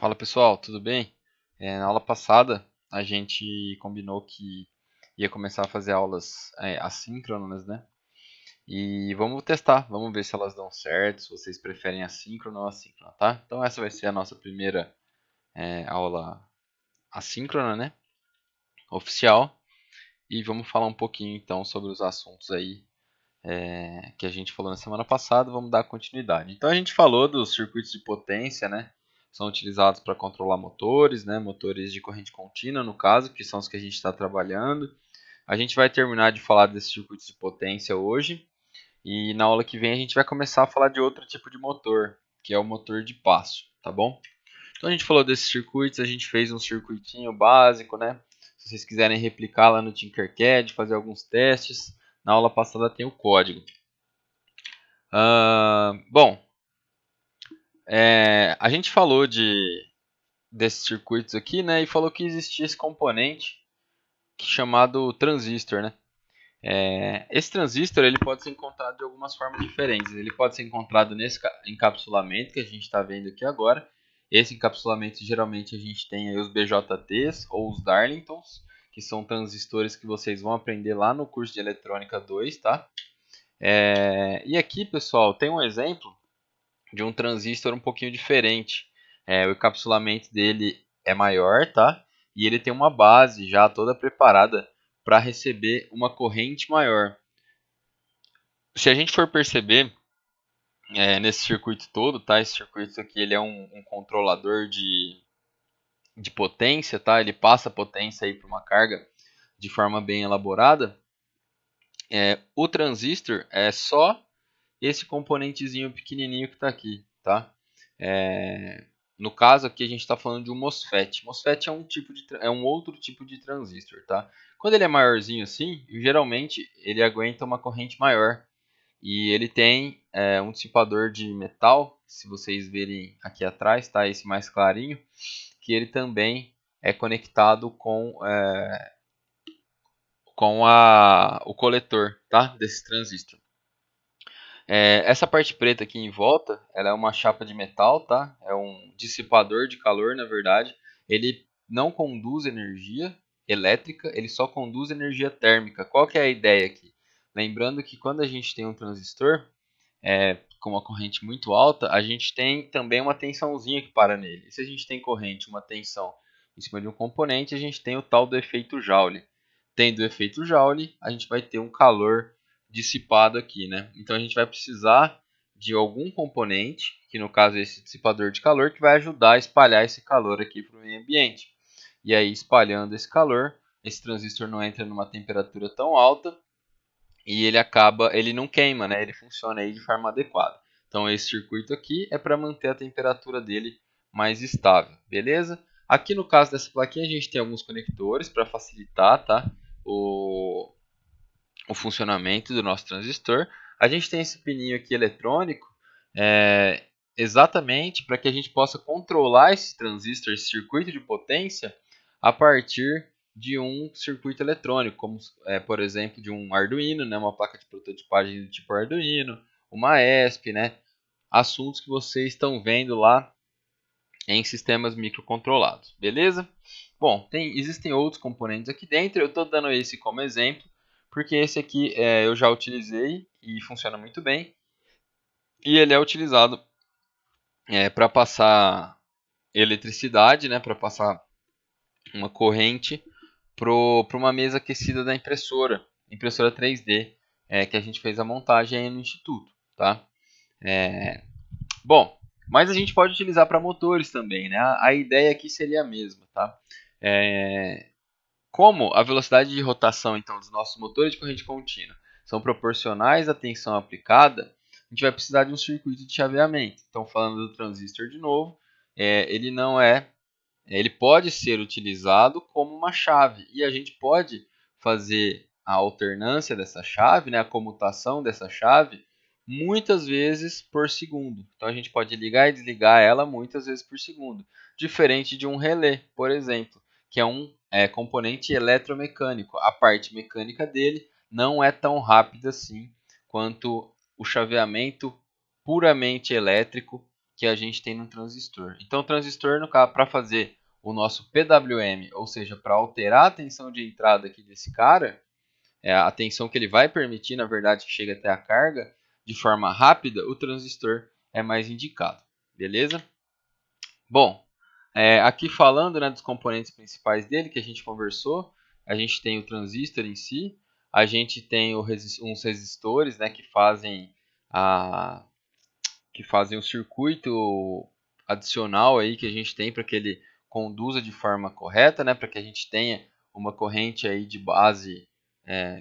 Fala pessoal, tudo bem? Na aula passada a gente combinou que ia começar a fazer aulas assíncronas, né? E vamos testar, vamos ver se elas dão certo, se vocês preferem assíncrona ou assíncrona, tá? Então essa vai ser a nossa primeira aula assíncrona, né? Oficial. E vamos falar um pouquinho então sobre os assuntos aí que a gente falou na semana passada, vamos dar continuidade. Então a gente falou dos circuitos de potência, né? São utilizados para controlar motores, né? Motores de corrente contínua, no caso, que são os que a gente está trabalhando. A gente vai terminar de falar desses circuitos de potência hoje e na aula que vem a gente vai começar a falar de outro tipo de motor, que é o motor de passo, tá bom? Então a gente falou desses circuitos, a gente fez um circuitinho básico, né? Se vocês quiserem replicar lá no Tinkercad, fazer alguns testes, na aula passada tem o código. Bom, a gente falou desses circuitos aqui, né? E falou que existia esse componente chamado transistor, né? Esse transistor ele pode ser encontrado de algumas formas diferentes. Ele pode ser encontrado nesse encapsulamento que a gente está vendo aqui agora. Esse encapsulamento geralmente a gente tem aí os BJTs ou os Darlingtons, que são transistores que vocês vão aprender lá no curso de Eletrônica 2, tá? E aqui, pessoal, tem um exemplo de um transistor um pouquinho diferente. O encapsulamento dele é maior, tá? E ele tem uma base já toda preparada para receber uma corrente maior. Se a gente for perceber nesse circuito todo, tá? Esse circuito aqui ele é um controlador de potência, tá? Ele passa potência aí para uma carga de forma bem elaborada. O transistor é só esse componentezinho pequenininho que está aqui, tá? No caso aqui a gente está falando de um MOSFET. MOSFET é um outro tipo de transistor, tá? Quando ele é maiorzinho assim, geralmente ele aguenta uma corrente maior. E ele tem um dissipador de metal, se vocês verem aqui atrás, tá? Esse mais clarinho, que ele também é conectado com o coletor, tá? Desse transistor. Essa parte preta aqui em volta, ela é uma chapa de metal, tá? É um dissipador de calor, na verdade. Ele não conduz energia elétrica, ele só conduz energia térmica. Qual que é a ideia aqui? Lembrando que quando a gente tem um transistor com uma corrente muito alta, a gente tem também uma tensãozinha que para nele. E se a gente tem corrente, uma tensão em cima de um componente, a gente tem o tal do efeito Joule. Tendo o efeito Joule, a gente vai ter um calor dissipado aqui, né? Então a gente vai precisar de algum componente, que no caso é esse dissipador de calor, que vai ajudar a espalhar esse calor aqui para o meio ambiente. E aí, espalhando esse calor, esse transistor não entra numa temperatura tão alta e ele não queima, né? Ele funciona aí de forma adequada. Então esse circuito aqui é para manter a temperatura dele mais estável, beleza? Aqui no caso dessa plaquinha a gente tem alguns conectores para facilitar, tá? O, o funcionamento do nosso transistor. A gente tem esse pininho aqui eletrônico, exatamente para que a gente possa controlar esse transistor, esse circuito de potência, a partir de um circuito eletrônico, como por exemplo de um Arduino, né, uma placa de prototipagem do tipo Arduino, uma ESP, né, assuntos que vocês estão vendo lá em sistemas microcontrolados, beleza? Bom, existem outros componentes aqui dentro, eu estou dando esse como exemplo, porque esse aqui eu já utilizei e funciona muito bem, e ele é utilizado para passar eletricidade, né, para passar uma corrente para uma mesa aquecida da impressora 3D, que a gente fez a montagem aí no instituto, tá? Bom, mas a gente pode utilizar para motores também, né? A ideia aqui seria a mesma, tá? Como a velocidade de rotação então dos nossos motores de corrente contínua são proporcionais à tensão aplicada, a gente vai precisar de um circuito de chaveamento. Então, falando do transistor de novo, ele não é ele pode ser utilizado como uma chave e a gente pode fazer a alternância dessa chave, né, a comutação dessa chave, muitas vezes por segundo. Então a gente pode ligar e desligar ela muitas vezes por segundo, diferente de um relé, por exemplo, que é um componente eletromecânico. A parte mecânica dele não é tão rápida assim quanto o chaveamento puramente elétrico, que a gente tem no transistor. Então o transistor, no caso, para fazer o nosso PWM, ou seja, para alterar a tensão de entrada aqui desse cara, a tensão que ele vai permitir, na verdade, que chegue até a carga de forma rápida, o transistor é mais indicado. Beleza? Bom, aqui falando, né, dos componentes principais dele que a gente conversou, a gente tem o transistor em si, a gente tem uns resistores, né, que fazem o circuito adicional aí que a gente tem para que ele conduza de forma correta, né, para que a gente tenha uma corrente aí de base,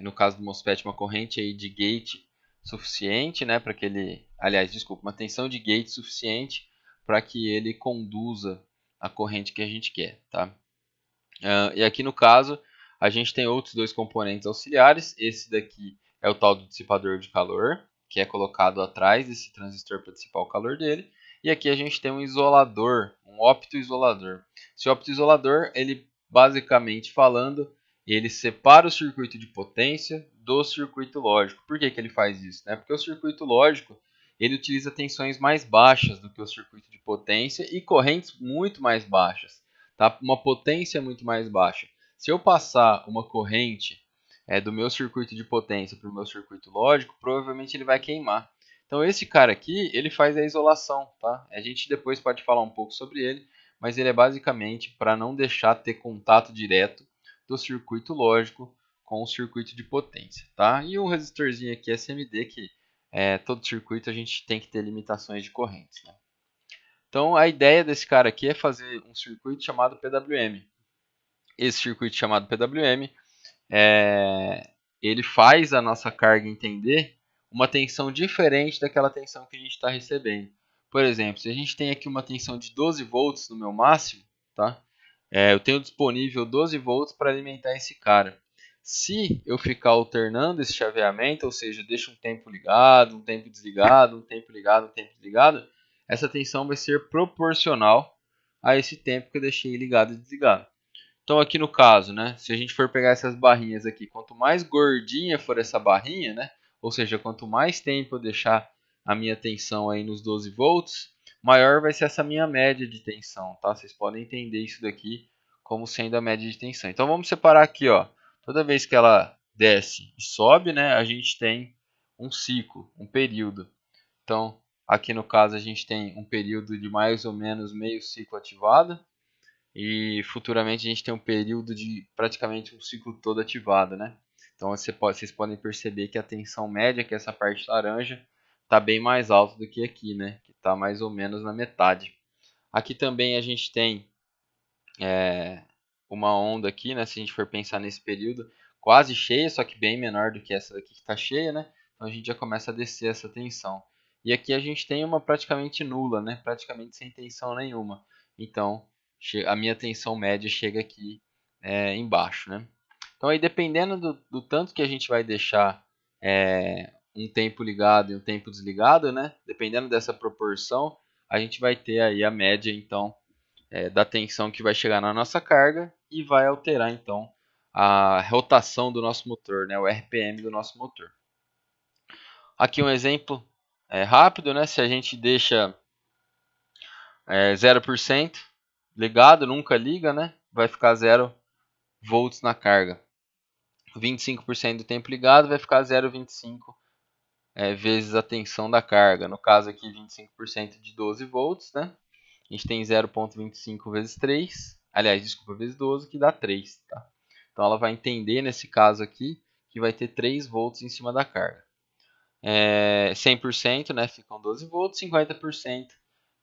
no caso do MOSFET, uma corrente aí de gate suficiente, né, para que ele, aliás, desculpa, uma tensão de gate suficiente para que ele conduza a corrente que a gente quer, tá? E aqui no caso, a gente tem outros dois componentes auxiliares. Esse daqui é o tal do dissipador de calor, que é colocado atrás desse transistor para dissipar o calor dele. E aqui a gente tem um isolador, um optoisolador. Esse optoisolador, ele basicamente falando, ele separa o circuito de potência do circuito lógico. Por que que ele faz isso? Porque o circuito lógico, ele utiliza tensões mais baixas do que o circuito de potência e correntes muito mais baixas. Tá? Uma potência muito mais baixa. Se eu passar uma corrente do meu circuito de potência para o meu circuito lógico, provavelmente ele vai queimar. Então esse cara aqui, ele faz a isolação, tá? A gente depois pode falar um pouco sobre ele, mas ele é basicamente para não deixar ter contato direto do circuito lógico com o circuito de potência, tá? E um resistorzinho aqui SMD que todo circuito a gente tem que ter limitações de correntes, né? Então a ideia desse cara aqui é fazer um circuito chamado PWM. Esse circuito chamado PWM, ele faz a nossa carga entender uma tensão diferente daquela tensão que a gente está recebendo. Por exemplo, se a gente tem aqui uma tensão de 12 volts no meu máximo, tá? Eu tenho disponível 12 volts para alimentar esse cara. Se eu ficar alternando esse chaveamento, ou seja, deixo um tempo ligado, um tempo desligado, um tempo ligado, um tempo desligado, essa tensão vai ser proporcional a esse tempo que eu deixei ligado e desligado. Então aqui no caso, né, se a gente for pegar essas barrinhas aqui, quanto mais gordinha for essa barrinha, né, ou seja, quanto mais tempo eu deixar a minha tensão aí nos 12 volts, maior vai ser essa minha média de tensão, tá? Vocês podem entender isso daqui como sendo a média de tensão. Então vamos separar aqui, ó. Toda vez que ela desce e sobe, né, a gente tem um ciclo, um período. Então aqui no caso a gente tem um período de mais ou menos meio ciclo ativado. E futuramente a gente tem um período de praticamente um ciclo todo ativado, né? Então vocês podem perceber que a tensão média, que é essa parte laranja, está bem mais alta do que aqui, né? Que está mais ou menos na metade. Aqui também a gente tem uma onda aqui, né? Se a gente for pensar nesse período, quase cheia, só que bem menor do que essa daqui que está cheia, né? Então a gente já começa a descer essa tensão. E aqui a gente tem uma praticamente nula, né? Praticamente sem tensão nenhuma. Então a minha tensão média chega aqui embaixo, né? Então aí dependendo do tanto que a gente vai deixar um tempo ligado e um tempo desligado, né? Dependendo dessa proporção, a gente vai ter aí a média então da tensão que vai chegar na nossa carga e vai alterar então a rotação do nosso motor, né? O RPM do nosso motor. Aqui um exemplo rápido, né? Se a gente deixa 0% ligado, nunca liga, né? Vai ficar 0 volts na carga. 25% do tempo ligado vai ficar 0,25 vezes a tensão da carga. No caso aqui, 25% de 12 volts, né? A gente tem 0,25 vezes 3, aliás, desculpa, vezes 12, que dá 3, tá? Então ela vai entender nesse caso aqui que vai ter 3 volts em cima da carga. 100%, né, ficam 12 volts, 50%,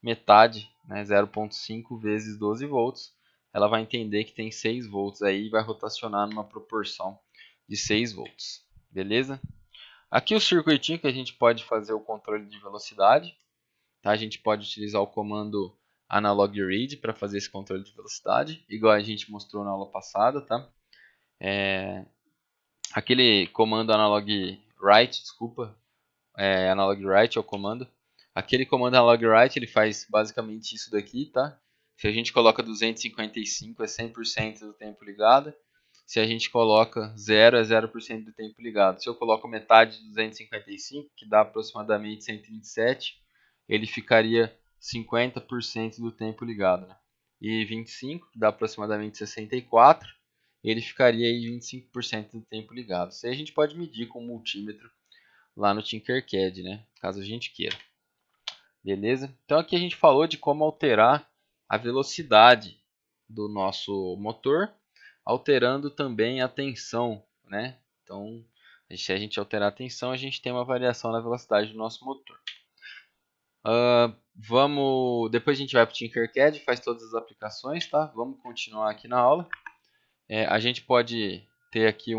metade, né, 0,5 vezes 12 volts, ela vai entender que tem 6 volts aí e vai rotacionar numa proporção de 6 volts, beleza? Aqui o circuitinho que a gente pode fazer o controle de velocidade, tá? A gente pode utilizar o comando analog read para fazer esse controle de velocidade, igual a gente mostrou na aula passada, tá? Aquele comando analog write, desculpa, analog write é o comando. Aquele comando analog write ele faz basicamente isso daqui, tá? Se a gente coloca 255 é 100% do tempo ligado. Se a gente coloca 0 é 0% do tempo ligado. Se eu coloco metade de 255, que dá aproximadamente 127, ele ficaria 50% do tempo ligado, né? E 25, que dá aproximadamente 64, ele ficaria aí 25% do tempo ligado. Isso aí a gente pode medir com o multímetro lá no Tinkercad, né? Caso a gente queira. Beleza? Então aqui a gente falou de como alterar a velocidade do nosso motor, alterando também a tensão, né? Então, se a gente alterar a tensão, a gente tem uma variação na velocidade do nosso motor. Depois a gente vai para o Tinkercad, faz todas as aplicações, tá? Vamos continuar aqui na aula. A gente pode ter aqui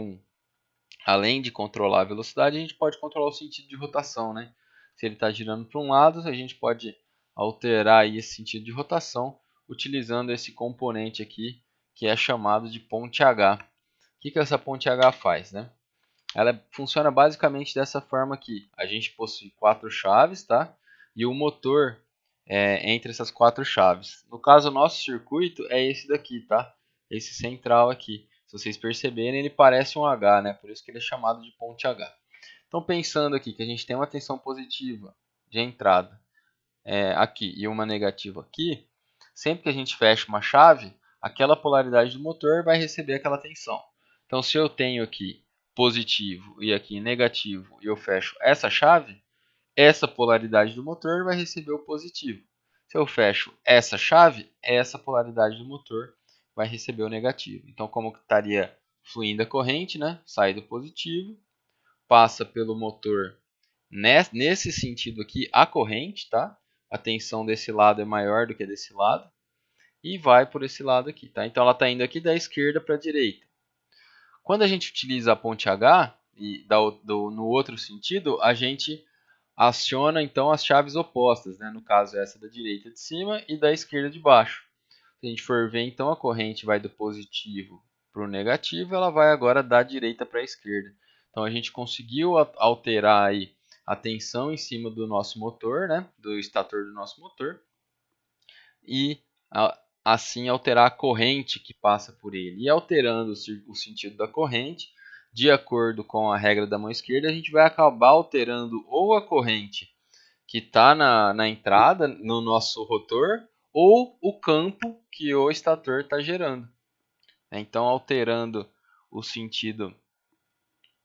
além de controlar a velocidade, a gente pode controlar o sentido de rotação, né? Se ele está girando para um lado, a gente pode alterar aí esse sentido de rotação utilizando esse componente aqui que é chamado de ponte H. O que essa ponte H faz, né? Ela funciona basicamente dessa forma aqui. A gente possui 4 chaves, tá? E o motor entre essas 4 chaves. No caso, o nosso circuito é esse daqui, tá? Esse central aqui. Se vocês perceberem, ele parece um H, né? Por isso que ele é chamado de ponte H. Então, pensando aqui que a gente tem uma tensão positiva de entrada aqui e uma negativa aqui, sempre que a gente fecha uma chave, aquela polaridade do motor vai receber aquela tensão. Então, se eu tenho aqui positivo e aqui negativo e eu fecho essa chave, essa polaridade do motor vai receber o positivo. Se eu fecho essa chave, essa polaridade do motor vai receber o negativo. Então, como que estaria fluindo a corrente, né? Sai do positivo, passa pelo motor nesse sentido aqui, a corrente, tá? A tensão desse lado é maior do que desse lado e vai por esse lado aqui, tá? Então, ela está indo aqui da esquerda para a direita. Quando a gente utiliza a ponte H e no outro sentido, a gente aciona então as chaves opostas, né? No caso essa da direita de cima e da esquerda de baixo. Se a gente for ver, então a corrente vai do positivo para o negativo, ela vai agora da direita para a esquerda. Então a gente conseguiu alterar aí a tensão em cima do nosso motor, né? Do estator do nosso motor, e assim alterar a corrente que passa por ele. E alterando o sentido da corrente, de acordo com a regra da mão esquerda, a gente vai acabar alterando ou a corrente que está na entrada, no nosso rotor, ou o campo que o estator está gerando. Então, alterando o sentido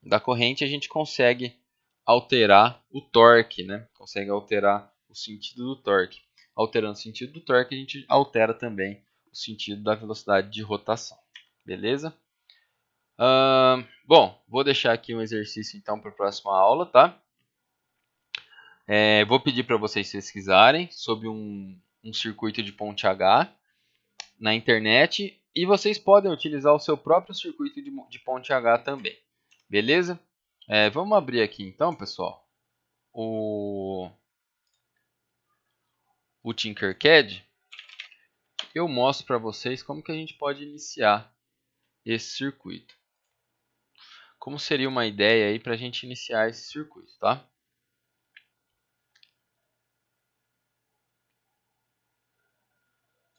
da corrente, a gente consegue alterar o torque, né? Consegue alterar o sentido do torque. Alterando o sentido do torque, a gente altera também o sentido da velocidade de rotação. Beleza? Bom, vou deixar aqui um exercício então para a próxima aula, tá? Vou pedir para vocês pesquisarem sobre um circuito de ponte H na internet e vocês podem utilizar o seu próprio circuito de ponte H também. Beleza? Vamos abrir aqui então, pessoal, o Tinkercad. Eu mostro para vocês como que a gente pode iniciar esse circuito. Como seria uma ideia aí para a gente iniciar esse circuito, tá?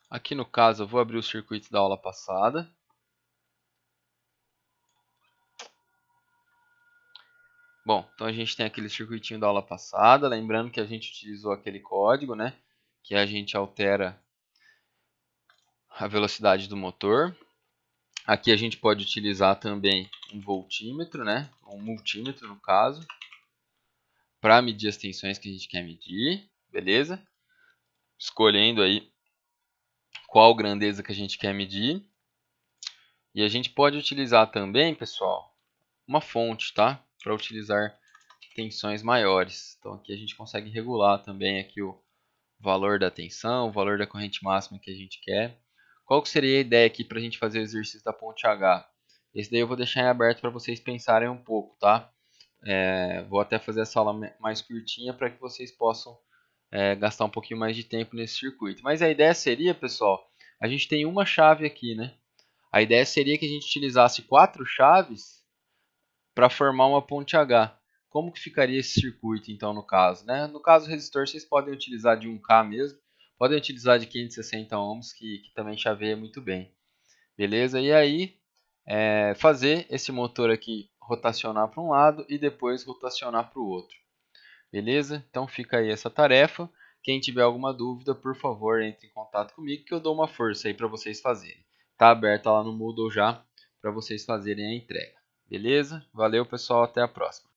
Aqui no caso eu vou abrir o circuito da aula passada. Bom, então a gente tem aquele circuitinho da aula passada, lembrando que a gente utilizou aquele código, né? Que a gente altera a velocidade do motor. Aqui a gente pode utilizar também um voltímetro, né? Um multímetro no caso, para medir as tensões que a gente quer medir, beleza? Escolhendo aí qual grandeza que a gente quer medir. E a gente pode utilizar também, pessoal, uma fonte, tá? Para utilizar tensões maiores. Então aqui a gente consegue regular também aqui o valor da tensão, o valor da corrente máxima que a gente quer. Qual que seria a ideia aqui para a gente fazer o exercício da ponte H? Esse daí eu vou deixar em aberto para vocês pensarem um pouco, tá? Vou até fazer essa aula mais curtinha para que vocês possam gastar um pouquinho mais de tempo nesse circuito. Mas a ideia seria, pessoal, a gente tem uma chave aqui, né? A ideia seria que a gente utilizasse 4 chaves para formar uma ponte H. Como que ficaria esse circuito, então, no caso? Né? No caso, o resistor vocês podem utilizar de 1K mesmo, podem utilizar de 560 ohms, que também chaveia muito bem. Beleza? E aí, fazer esse motor aqui rotacionar para um lado e depois rotacionar para o outro. Beleza? Então fica aí essa tarefa. Quem tiver alguma dúvida, por favor, entre em contato comigo que eu dou uma força aí para vocês fazerem. Tá aberta lá no Moodle já para vocês fazerem a entrega. Beleza? Valeu, pessoal, até a próxima.